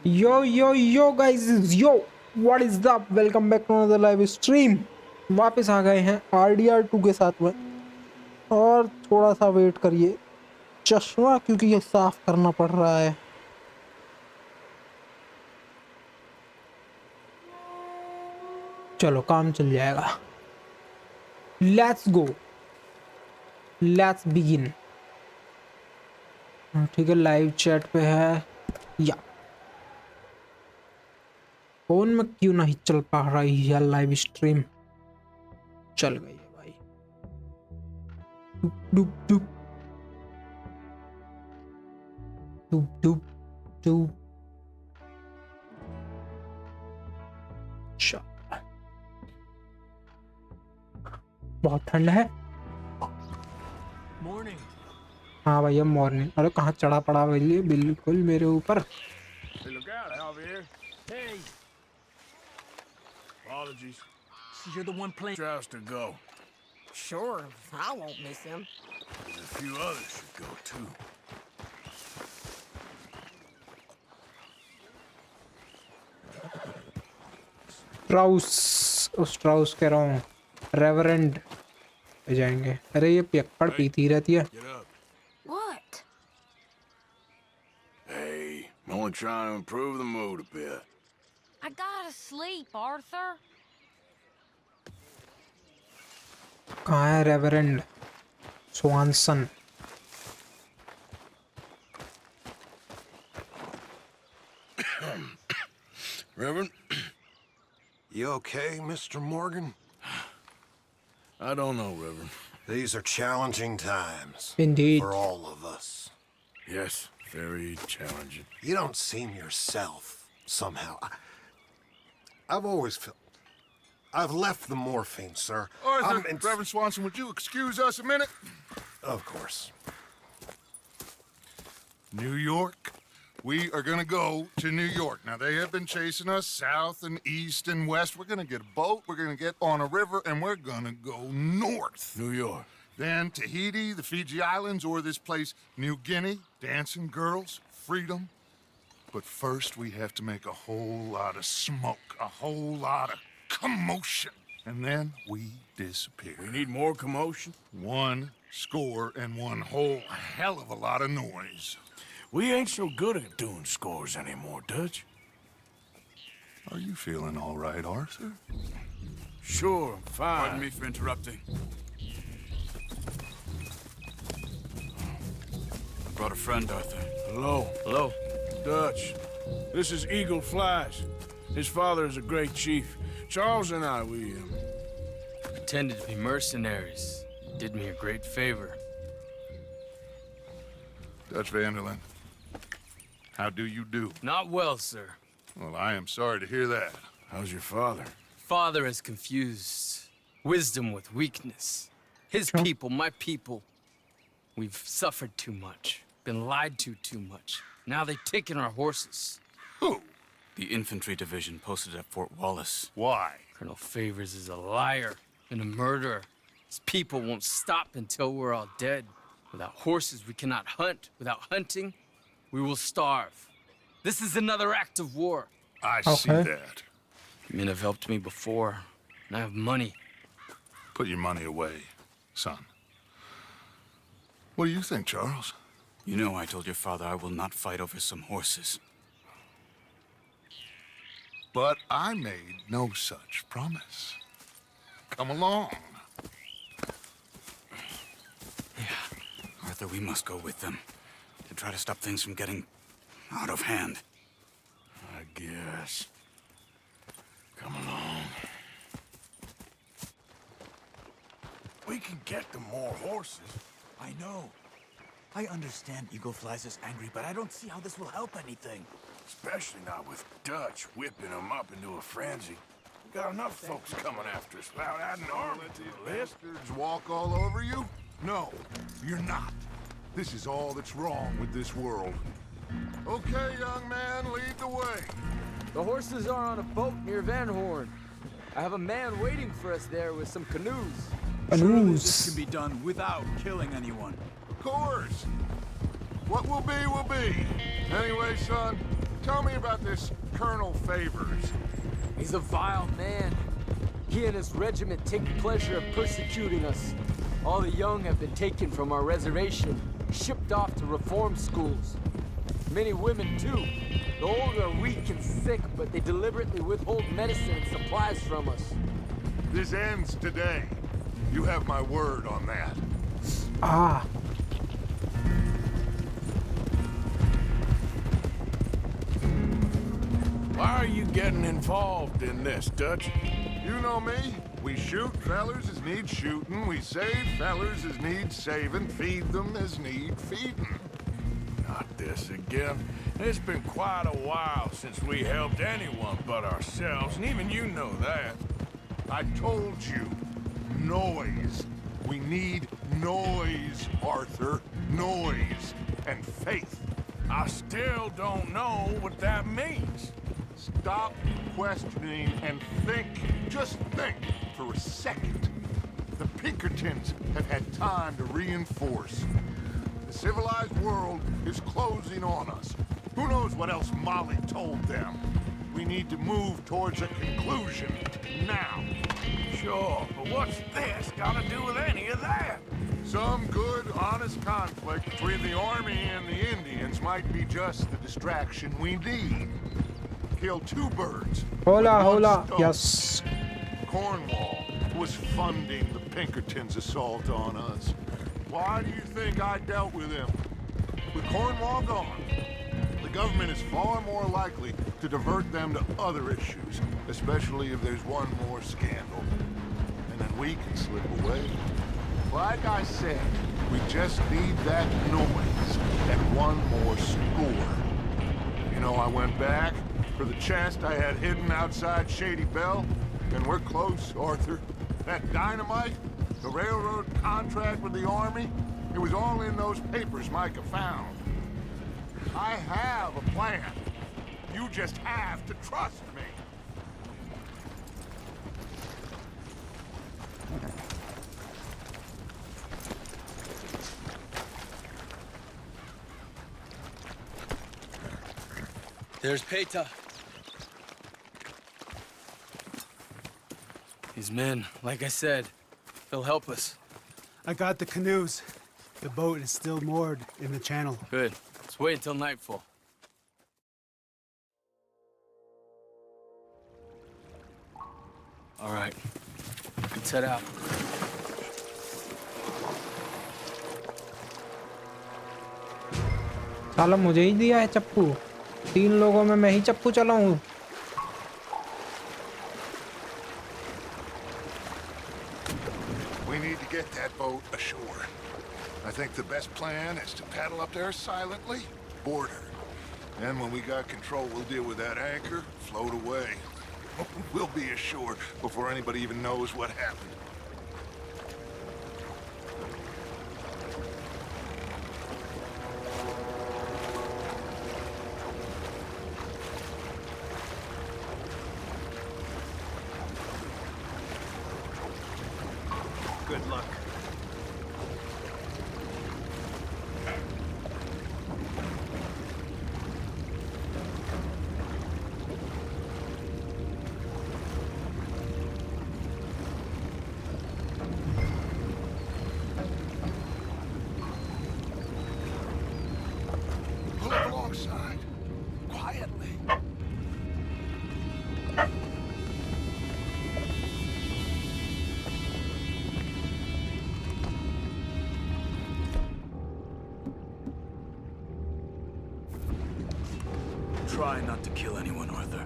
Yo guys, yo what is up, welcome back to another live stream। वापस आ गए हैं RDR2 के साथ में। और थोड़ा सा वेट करिए, चश्मा क्योंकि ये साफ करना पड़ रहा है। चलो काम चल जाएगा। Let's go, let's begin. ठीक है, लाइव चैट पे है या फोन में क्यों नहीं चल पा रही है लाइव स्ट्रीम? चल गई है भाई। डुप डुप डुप डुप डुप डुप। बहुत ठंड है। मॉर्निंग। हाँ भैया मॉर्निंग। अरे कहाँ चढ़ा पड़ा भैया, बिल्कुल मेरे ऊपर। Hey. Apologies. So you're the one playing. Shoutouts to go. Sure, I won't miss him. There's a few others should go too. Strauss कह रहा हूँ, रेवरेंड पे जाएंगे। अरे ये पियक्कड़ पीती रहती है। Get up. What? Hey, I'm only trying to improve the mood a bit. I gotta sleep, Arthur. कहाँ है reverend स्वानसन? Reverend? You okay, Mr. Morgan? I don't know, Reverend. These are challenging times. Indeed. For all of us. Yes, very challenging. You don't seem yourself, somehow. I've always felt... I've left the morphine, sir. Arthur, Reverend Swanson, would you excuse us a minute? Of course. New York? We are gonna go to New York. Now, they have been chasing us south and east and west. We're gonna get a boat, we're gonna get on a river, and we're gonna go north. New York. Then Tahiti, the Fiji Islands, or this place, New Guinea, dancing girls, freedom. But first, we have to make a whole lot of smoke, a whole lot of commotion. And then we disappear. We need more commotion? 1 score and 1 whole hell of a lot of noise. We ain't so good at doing scores anymore, Dutch. Are you feeling all right, Arthur? Sure, I'm fine. Pardon me for interrupting. I brought a friend, Arthur. Hello. Hello. Dutch. This is Eagle Flash. His father is a great chief. Charles and I, we pretended to be mercenaries. Did me a great favor. Dutch Vanderland. How do you do? Not well, sir. Well, I am sorry to hear that. How's your father? Father has confused wisdom with weakness. His people, my people, we've suffered too much, been lied to too much. Now they've taken our horses. Who? The infantry division posted at Fort Wallace. Why? Colonel Favors is a liar and a murderer. His people won't stop until we're all dead. Without horses, we cannot hunt. Without hunting, we will starve. This is another act of war. I see that. Men have helped me before, and I have money. Put your money away, son. What do you think, Charles? You know I told your father I will not fight over some horses. But I made no such promise. Come along. Yeah. Arthur, we must go with them to try to stop things from getting out of hand. I guess. Come along. We can get them more horses. I know. I understand Eagle Flies is angry, but I don't see how this will help anything. Especially not with Dutch whipping them up into a frenzy. We got enough folks coming after us without adding armor to your list. Bastards walk all over you? No, you're not. This is all that's wrong with this world. Okay, young man, lead the way. The horses are on a boat near Van Horn. I have a man waiting for us there with some canoes. Surely this can be done without killing anyone. Of course. What will be, will be. Anyway, son, Tell me about this Colonel Favors. He's a vile man. He and his regiment take pleasure in persecuting us. All the young have been taken from our reservation, shipped off to reform schools. Many women, too. The old are weak and sick, but they deliberately withhold medicine and supplies from us. This ends today. You have my word on that. Ah. Why are you getting involved in this, Dutch? You know me. We shoot fellers as need shooting. We save fellers as need saving. Feed them as need feeding. Not this again. It's been quite a while since we helped anyone but ourselves, and even you know that. I told you. Noise. We need noise, Arthur. Noise and faith. I still don't know what that means. Stop questioning and think. Just think for a second. The Pinkertons have had time to reinforce. The civilized world is closing on us. Who knows what else Molly told them? We need to move towards a conclusion now. Sure, but what's this got to do with any of that? Some good, honest conflict between the army and the Indians might be just the distraction we need. Kill two birds. Hola, with one hola. stone. Yes. Cornwall was funding the Pinkertons' assault on us. Why do you think I dealt with him? With Cornwall gone, the government is far more likely to divert them to other issues, especially if there's one more scandal. And then we can slip away. Like I said, we just need that noise and one more score. You know, I went back for the chest I had hidden outside Shady Bell, and we're close, Arthur. That dynamite, the railroad contract with the army, it was all in those papers Micah found. I have a plan. You just have to trust me. There's Peta. These men, like I said, they'll help us. I got the canoes. The boat is still moored in the channel. Good. Let's wait until nightfall. All right. Let's head out. साला मुझे ही दिया है चप्पू। 3 लोगों में मैं ही चप्पू चलाऊं। We need to get that boat ashore. I think the best plan is to paddle up there silently, board her. Then when we got control, we'll deal with that anchor, float away. We'll be ashore before anybody even knows what happened. Good luck. Pull up alongside, quietly. Try not to kill anyone, Arthur.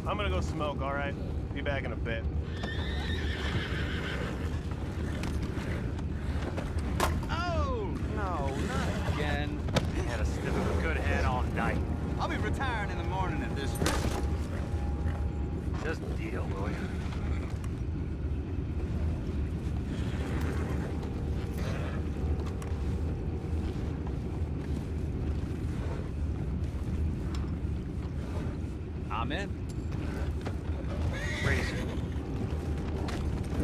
I'm gonna go smoke, all right? Be back in a bit. Oh, no, not again. Had a sniff of a good head all night. I'll be retiring in the morning at this rate. Just deal, will you? I'm in. Raise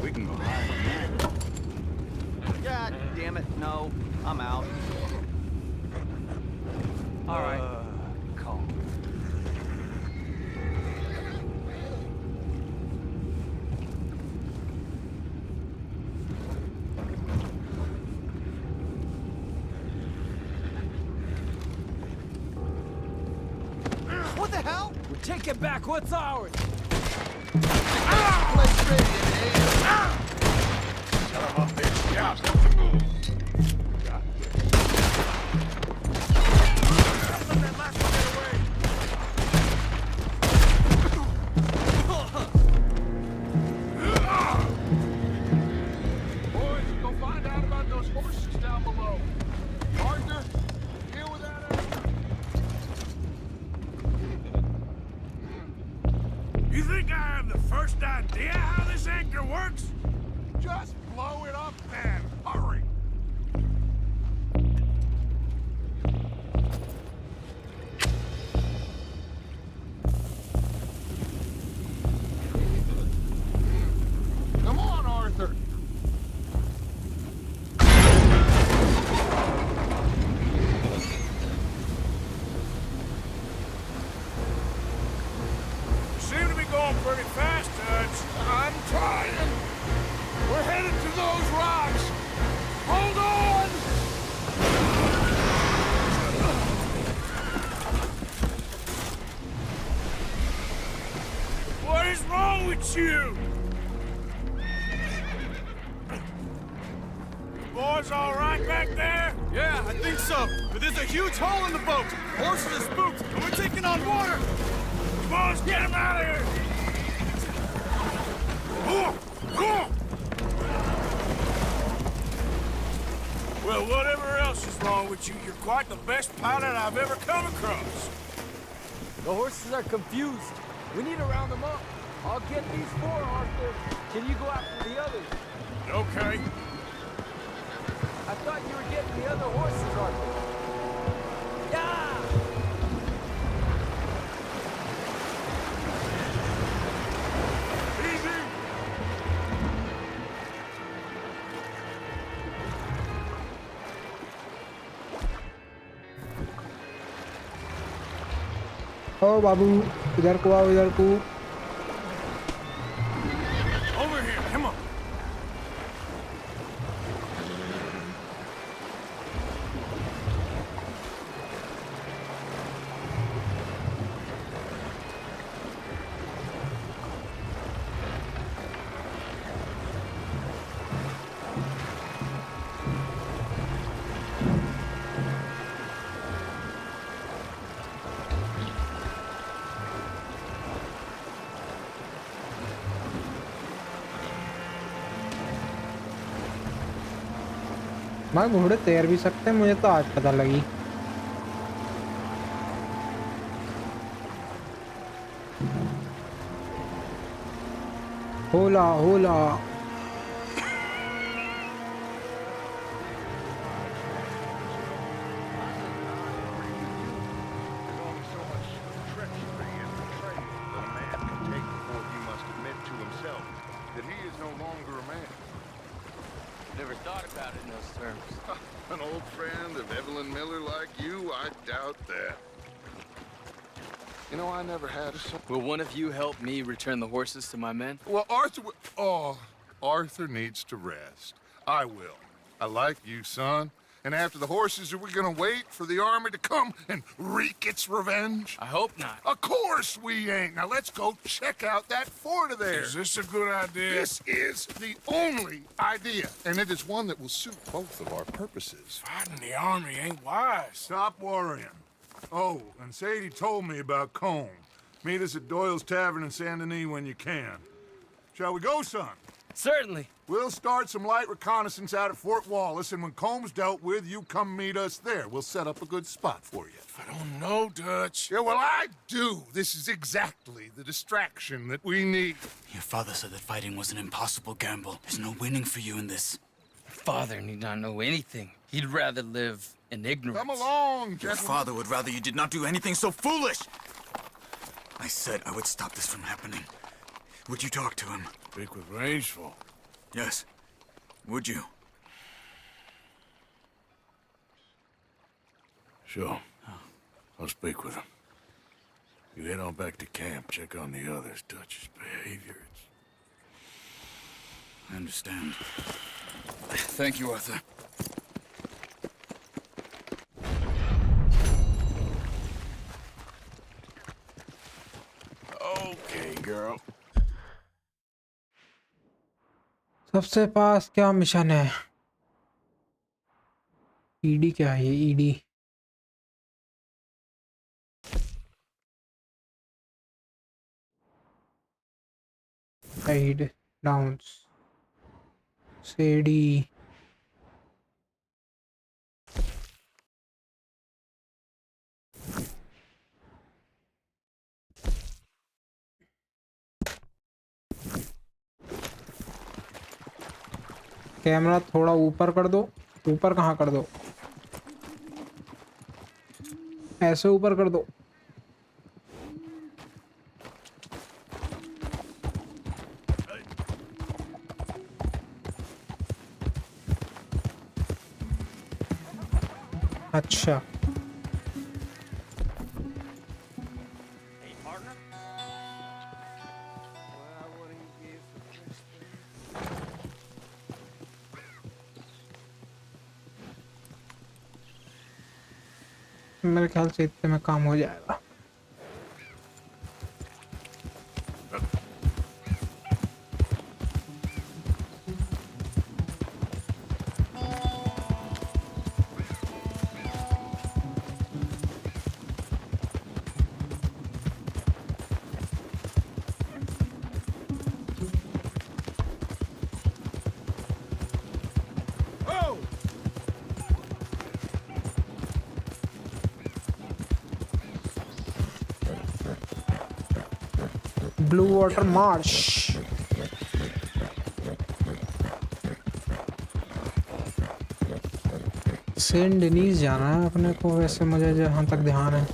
We can go higher. God damn it, no. I'm out. All right. Calm. What the hell? We're taking back what's ours. Let's ready Boys, go find out about those horses down below. Arthur, deal with that. You think I have the first idea how this anchor works? Just blow it up then. Hurry. Come on, Arthur. You seem to be going pretty fast, Touch. I'm trying. We're headed to those rocks. Hold on. What is wrong with you? Boys all right back there? Yeah, I think so. But there's a huge hole in the boat. Horses are spooked, and we're taking on water. Boys, get him out of here! Well, whatever else is wrong with you, you're quite the best pilot I've ever come across. The horses are confused. We need to round them up. I'll get these four, Arthur. Can you go after the others? Okay. I thought you were getting the other horses, Arthur. Yeah! Easy! ओ बाबू इधर को आओ इधर को Over here, come on. मैं घोड़े तैर भी सकते हैं मुझे तो आज पता लगी होला होला There's only so much treachery in the trade that a man can take before he must admit to himself that he is no longer a man. Never thought about it in those terms. An old friend of Evelyn Miller like you? I doubt that. You know, I never had a son. Will one of you help me return the horses to my men? Well, Arthur needs to rest. I will. I like you, son. And after the horses, are we gonna wait for the army to come and wreak its revenge? I hope not. Of course we ain't. Now let's go check out that fort of theirs. Is this a good idea? This is the only idea, and it is one that will suit both of our purposes. Fighting the army ain't wise. Stop worrying. Oh, and Sadie told me about Combe. Meet us at Doyle's Tavern in Saint Denis when you can. Shall we go, son? Certainly. We'll start some light reconnaissance out at Fort Wallace, and when Combs dealt with, you come meet us there. We'll set up a good spot for you. I don't know, Dutch. Yeah, well, I do. This is exactly the distraction that we need. Your father said that fighting was an impossible gamble. There's no winning for you in this. Father need not know anything. He'd rather live in ignorance. Come along, Your gentlemen. father would rather you did not do anything so foolish. I said I would stop this from happening. Would you talk to him? Speak with Rangeful. Yes. Would you? Sure. I'll speak with him. You head on back to camp, check on the others. Dutch's behavior, I understand. Thank you, Arthur. Okay, girl. सबसे पास क्या mission है? ED क्या है? ये ED side downs CD camera थोड़ा ऊपर कर दो। ऊपर कहाँ कर दो? ऐसे ऊपर कर दो। अच्छा मेरे ख्याल से इतने में काम हो जाएगा। ब्लू वाटर मार्श सेंट डेनीज जाना है अपने को। वैसे मुझे जहाँ तक ध्यान है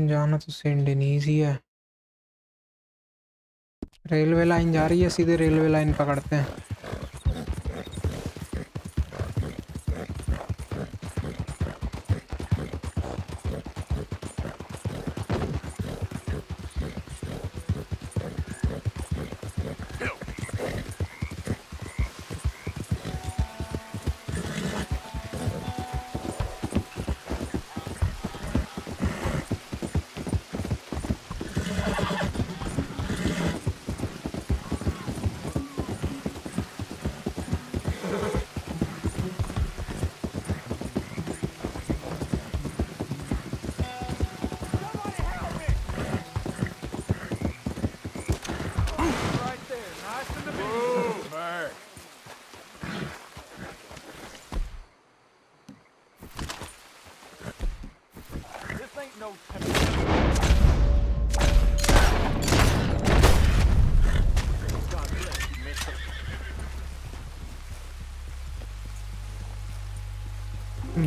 जाना तो सेंट डेनीज ही है। रेलवे लाइन जा रही है, सीधे रेलवे लाइन पकड़ते हैं।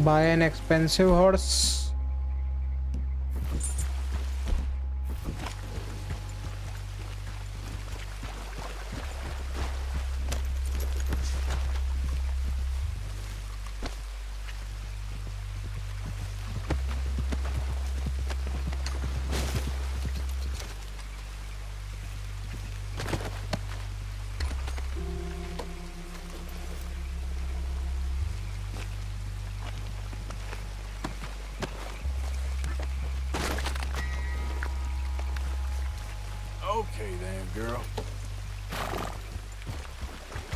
Buy an expensive horse. Okay then, girl.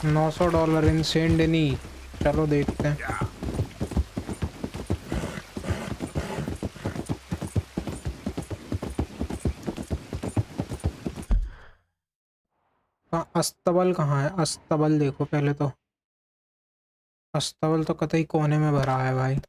$900 in Saint डेनी। चलो देखते हैं। अस्तबल कहाँ है? अस्तबल देखो पहले तो। अस्तबल तो कतई कोने में भरा है भाई।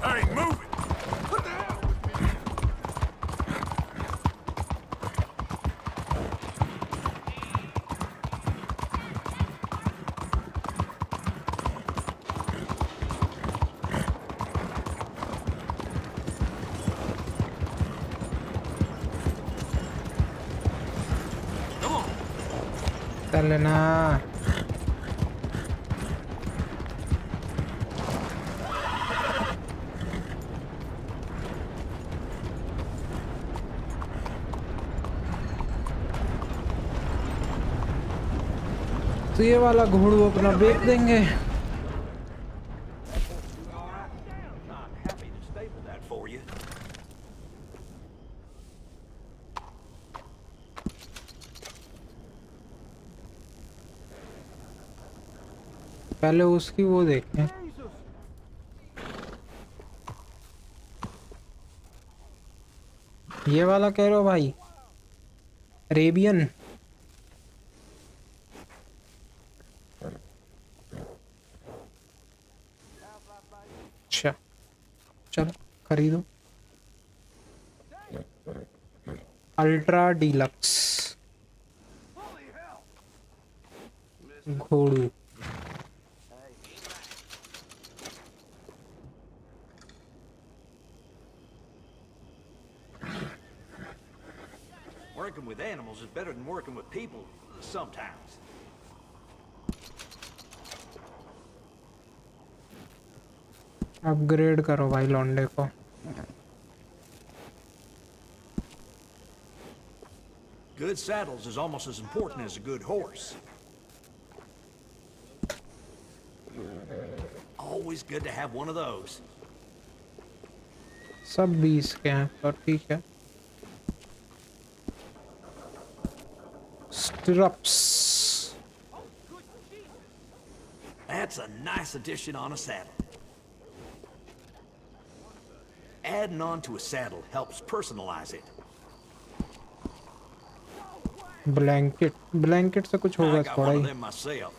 Hey, move it! What the hell with me? कर लेना। तो ये वाला घोड़ू अपना बेच देंगे। पहले उसकी वो देखते हैं। ये वाला कह रहे हो भाई? अरेबियन। अच्छा चलो खरीदो। अल्ट्रा डीलक्स घोड़ू। Working with animals is better than working with people sometimes. Upgrade करो भाई लौंडे को। Good saddles is almost as important as a good horse. Always good to have one of those. सब 20 के हैं तो ठीक है। Stirrups. That's a nice addition on a saddle. Adding on to a saddle helps personalize it. Blanket से कुछ होगा I got थोड़ा one of he. them myself.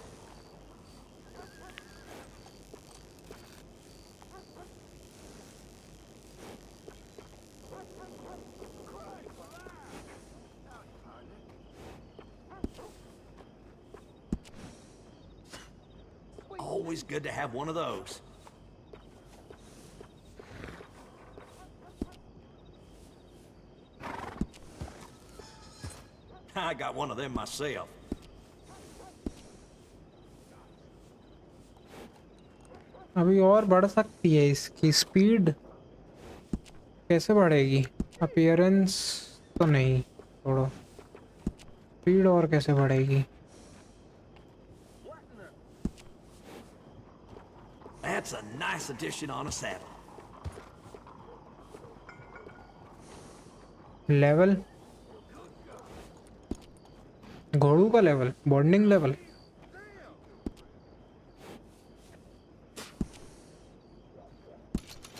Always good to have one of those. I got one of them myself. अभी और बढ़ सकती है इसकी स्पीड। कैसे बढ़ेगी? अपीयरेंस तो नहीं, छोड़ो। स्पीड और कैसे बढ़ेगी? That's a nice addition on a saddle. Level, घोड़ू का level, bonding level.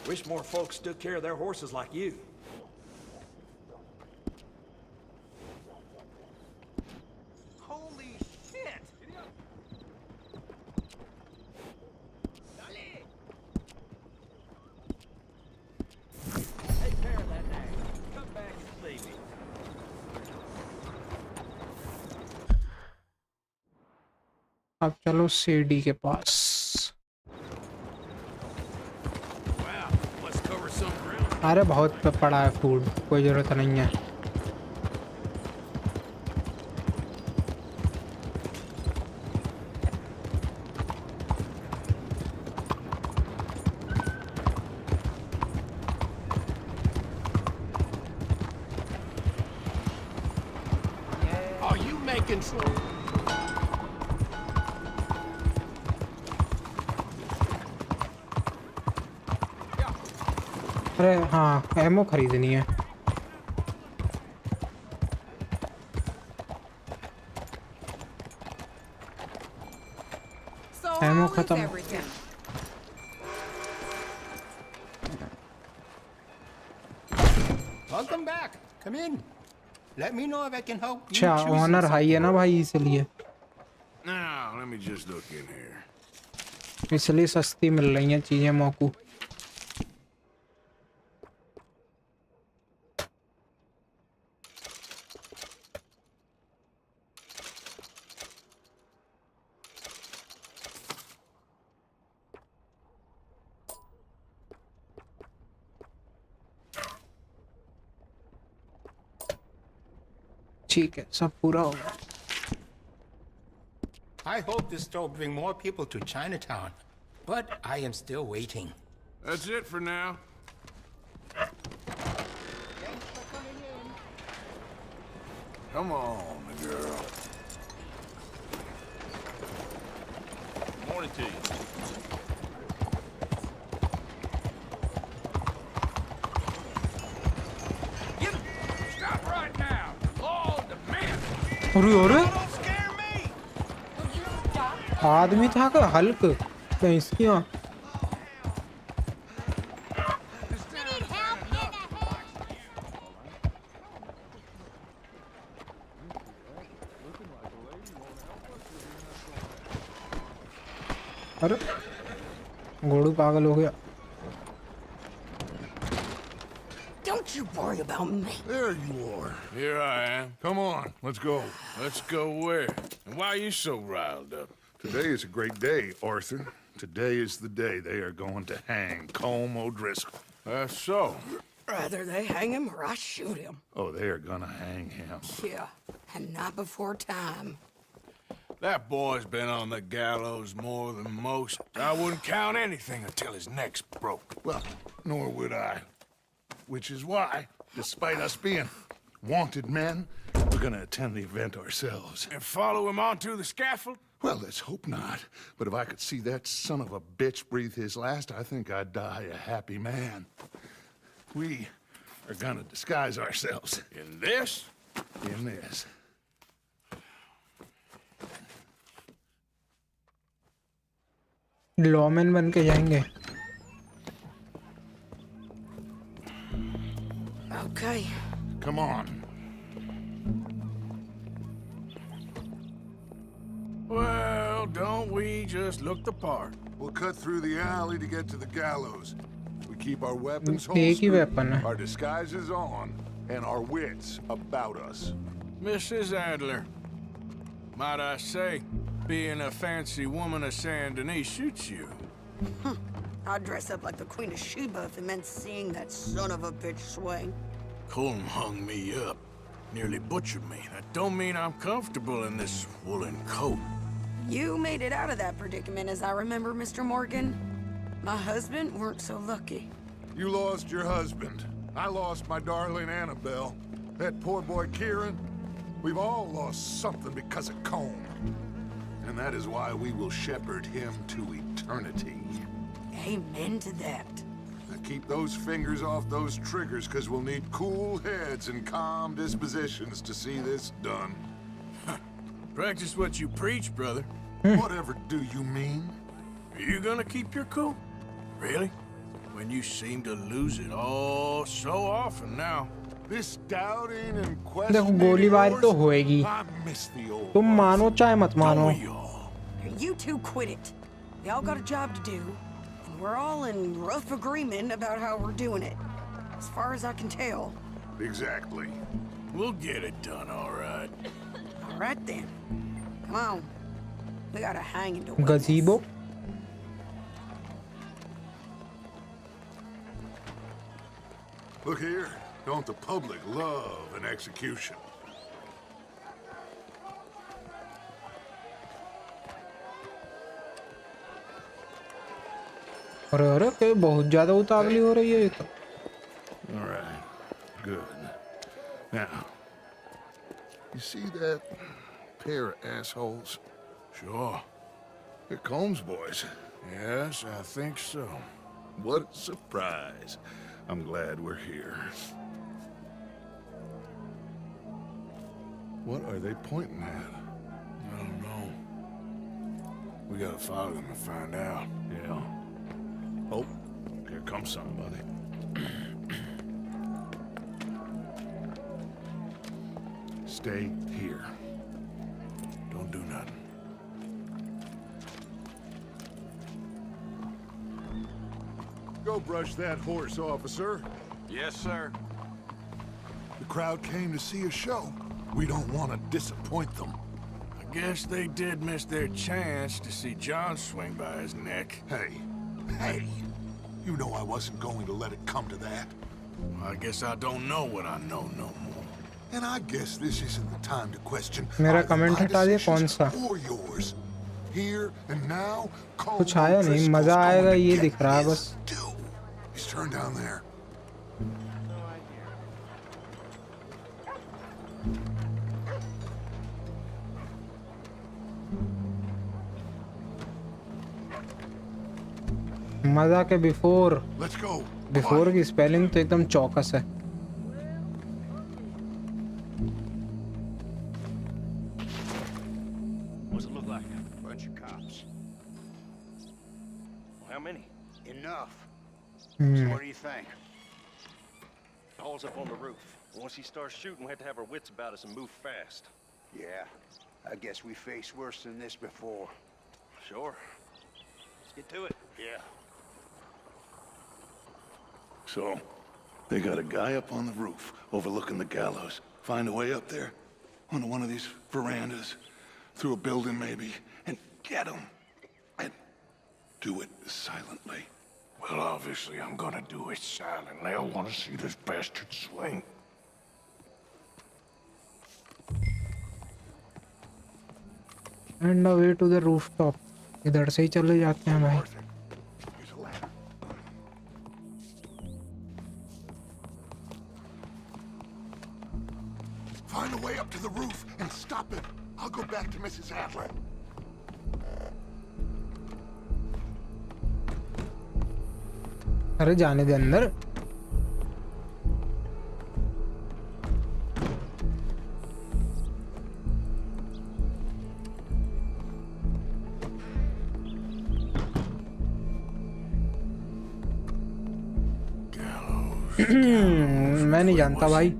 Wish more folks took care of their horses like you. Holy shit! Take care of that nag. Come back and see me. अब चलो CD के पास। अरे बहुत पड़ा है food, कोई जरूरत नहीं है। Are you making sure? अरे हाँ, एमो खरीदनी है। एमो खत्म। Welcome back. Come in. Let me know if I can help you. अच्छा, ऑनर हाई है ना भाई, इसलिए Now, let me just look in here. इसलिए सस्ती मिल रही हैं चीजें मोकू। ठीक है, सब पूरा हो गया। I hope this will bring more people to Chinatown, but I am still waiting. That's it for now. Come on, girl. Morning to you. Stop right now. Law demands. अरे अरे आदमी था का हल्क इसकी। अरे घोड़ू पागल हो गया। Don't you worry about me. There you are. Here I am. Come on, let's go. Let's go where? And why are you so riled up? Today is a great day, Arthur. Today is the day they are going to hang Colm O'Driscoll. That's so. Rather they hang him or I shoot him. Oh, they are gonna hang him. Yeah, and not before time. That boy's been on the gallows more than most. I wouldn't count anything until his neck's broke. Well, nor would I. Which is why, despite us being wanted men, we're gonna attend the event ourselves. And follow him onto the scaffold? Well, let's hope not. But if I could see that son of a bitch breathe his last, I think I'd die a happy man. We are gonna disguise ourselves. In this? In this. लॉमैन बन के जाएंगे। Okay. Come on. Well, don't we just look the part? We'll cut through the alley to get to the gallows. We keep our weapons एक ही holstered, weapon है। our disguises on, and our wits about us. Mrs. Adler, might I say, being a fancy woman of Saint Denis suits you. I'd dress up like the Queen of Sheba if it meant seeing that son of a bitch swing. Colm hung me up, nearly butchered me. That don't mean I'm comfortable in this woolen coat. You made it out of that predicament, as I remember, Mr. Morgan. My husband weren't so lucky. You lost your husband. I lost my darling Annabelle. That poor boy Kieran. We've all lost something because of Colm. And that is why we will shepherd him to eternity. Amen to that. Now keep those fingers off those triggers, because we'll need cool heads and calm dispositions to see this done. Practice what you preach, brother. Whatever do you mean? Are you gonna keep your cool? Really? When you seem to lose it all so often now. This doubting and देखो questioning गोलीबारी तो yours, होएगी, I miss the old तुम मानो चाहे मत मानो। Don't we all? You two quit it. We all got a job to do, and we're all in rough agreement about how we're doing it. As far as I can tell. Exactly. We'll get it done, all right. All right then. Come on. We got a hanging to witness. Gazebo. Look here, don't the public love an execution? अरे अरे क्या बहुत ज़्यादा उतावली हो रही है ये तो। All right, good. Now, you see that pair of assholes? Sure. They're Combs boys. Yes, I think so. What a surprise. I'm glad we're here. What are they pointing at? I don't know. We gotta follow them and find out. Yeah. Oh, here comes somebody. Stay here. Don't do nothing. Go brush that horse, officer. Yes, sir. The crowd came to see a show. We don't want to disappoint them. I guess they did miss their chance to see John swing by his neck. Hey, you know I wasn't going to let it come to that. I guess I don't know what I know no more. And I guess this isn't the time to question मेरा either comment my हटा दिया कौन decisions सा? or yours. Here and now, कुछ आया नहीं, मजा आएगा ये दिख रहा है बस। He's turned down there. मजा के बिफोर Let's go. बिफोर की स्पेलिंग तो एकदम चौकस है। What's it look like? Bunch of cops. How many? Enough. So what do you think? Hall's up on the roof. Once he starts shooting, we have to have our wits about us and move fast. Yeah, I guess we faced worse than this before. Sure. Let's get to it. Yeah. So, they got a guy up on the roof overlooking the gallows. Find a way up there, onto one of these verandas, through a building maybe, and get him. And do it silently. Well, obviously I'm gonna do it silently. I want to see this bastard swing. And away to the rooftop. इधर से ही चले जाते हैं भाई। Find a way up to the roof and stop him. I'll go back to Mrs. Adler. अरे जाने दे अंदर। मैं नहीं जानता भाई।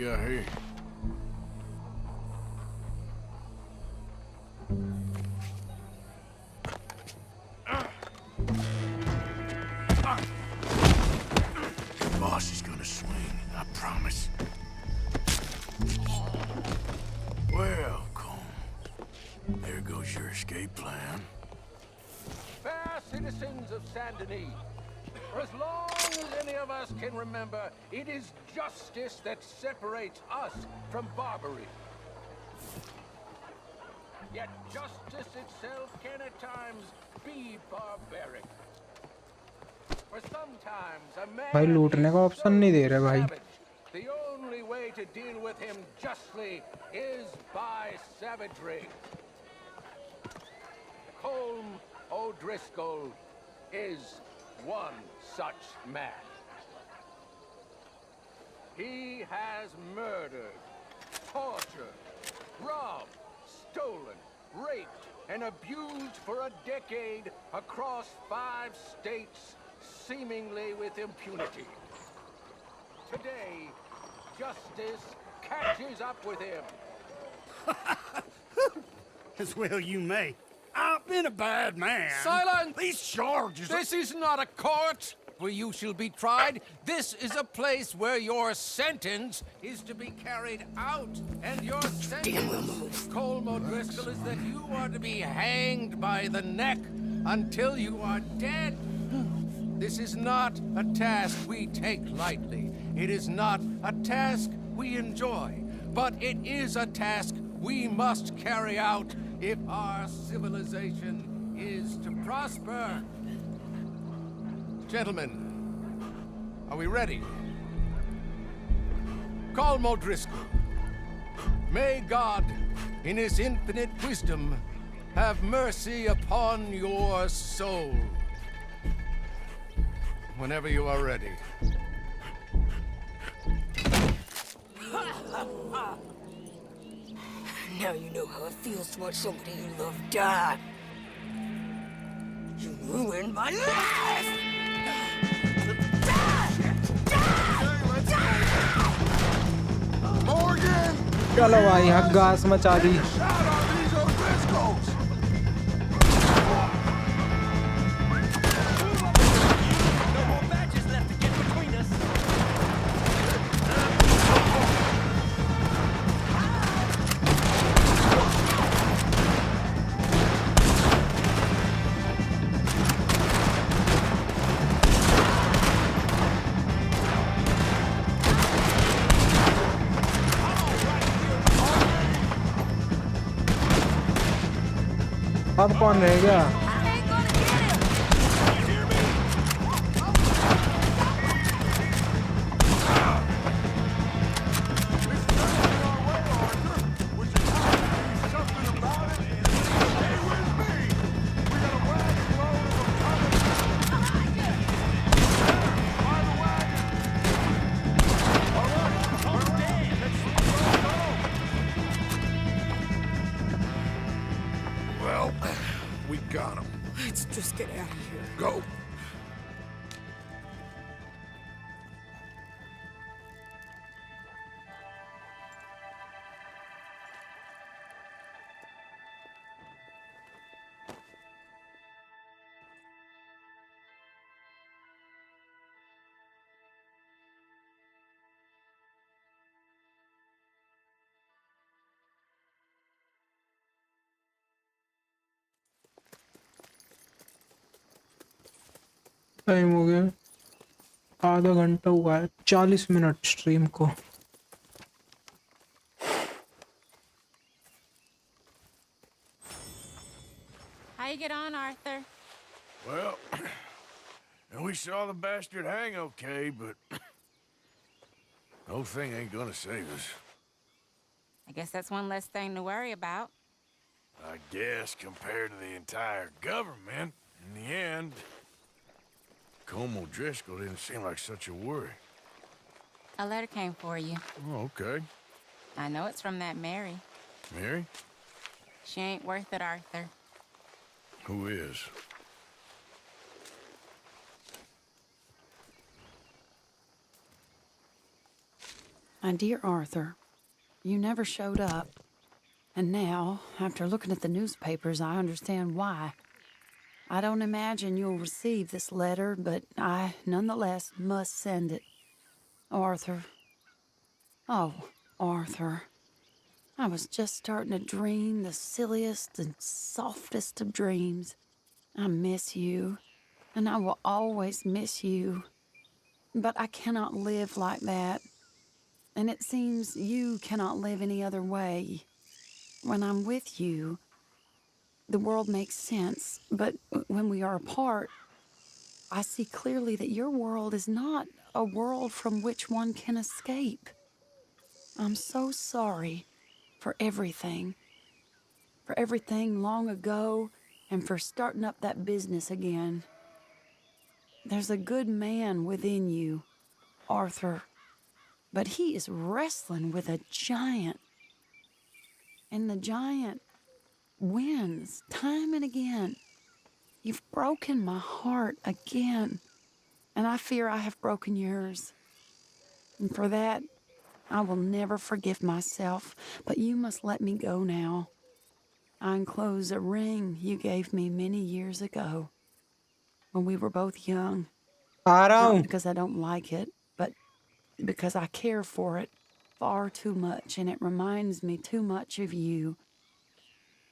got here? Your boss is gonna swing, I promise. Well, Cole, there goes your escape plan. Fair citizens of Saint Denis, for as long as any of us can remember, it is justice that separates us from barbary. Yet justice itself can at times be barbaric. For sometimes a man भाई लूटने का option नहीं दे रहे भाई। The only way to deal with him justly is by savagery. Colm O'Driscoll is one such man. He has murdered, tortured, robbed, stolen, raped, and abused for a decade across 5 states, seemingly with impunity. Today, justice catches up with him. As well you may. I've been a bad man. Silence! These charges... This is not a court where you shall be tried. This is a place where your sentence is to be carried out. And your sentence, Colm O'Driscoll, is that you are to be hanged by the neck until you are dead. This is not a task we take lightly. It is not a task we enjoy. But it is a task we must carry out if our civilization is to prosper. Gentlemen, are we ready? Colm O'Driscoll, may God, in his infinite wisdom, have mercy upon your soul. Whenever you are ready. Now you know how it feels to watch somebody you love die. You ruined my life! Morgan! चलो भाई हगास मचा दी। अब कौन रह गया? Well, we got him. Let's just get out of here. Go. Time हो गया, आधा घंटा हुआ है, 40 मिनट स्ट्रीम को। How you get on, Arthur? Well, we saw the bastard hang okay, but the whole thing ain't gonna save us. I guess that's one less thing to worry about. I guess compared to the entire government, in the end, Colm O'Driscoll didn't seem like such a worry. A letter came for you. Oh, okay. I know it's from that Mary. Mary? She ain't worth it, Arthur. Who is? My dear Arthur, you never showed up. And now, after looking at the newspapers, I understand why. I don't imagine you'll receive this letter, but I, nonetheless, must send it. Arthur. Oh, Arthur. I was just starting to dream the silliest and softest of dreams. I miss you, and I will always miss you. But I cannot live like that. And it seems you cannot live any other way. When I'm with you, the world makes sense, but when we are apart, I see clearly that your world is not a world from which one can escape. I'm so sorry for everything long ago and for starting up that business again. There's a good man within you, Arthur, but he is wrestling with a giant. And the giant wins time and again. You've broken my heart again, and I fear I have broken yours. And for that, I will never forgive myself, but you must let me go now. I enclose a ring you gave me many years ago when we were both young. Not because I don't like it, but because I care for it far too much, and it reminds me too much of you.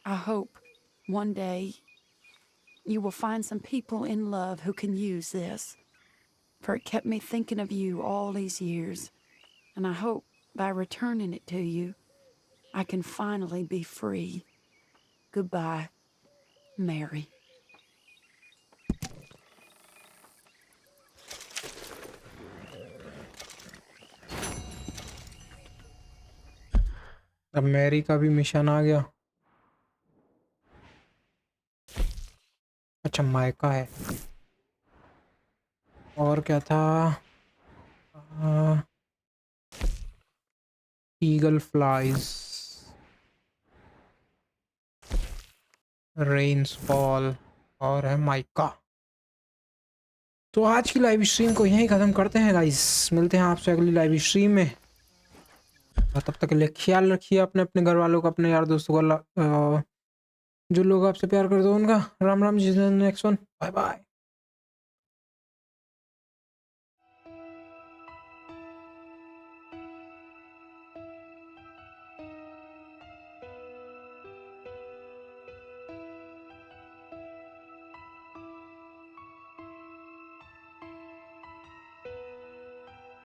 I hope one day you will find some people in love who can use this, for it kept me thinking of you all these years, and I hope by returning it to you, I can finally be free. Goodbye, Mary. अब Mary का भी mission आ गया। अच्छा mica है और क्या था? Eagle flies, rains fall और है माइका। तो आज की लाइव स्ट्रीम को यहीं ख़त्म करते हैं गाइस। मिलते हैं आपसे अगली लाइव स्ट्रीम में। तब तक के लिए ख्याल रखिए अपने अपने घर वालों का, अपने यार दोस्तों का, जो लोग आपसे प्यार करते हो उनका। Ram Ram ji. Next one, bye bye.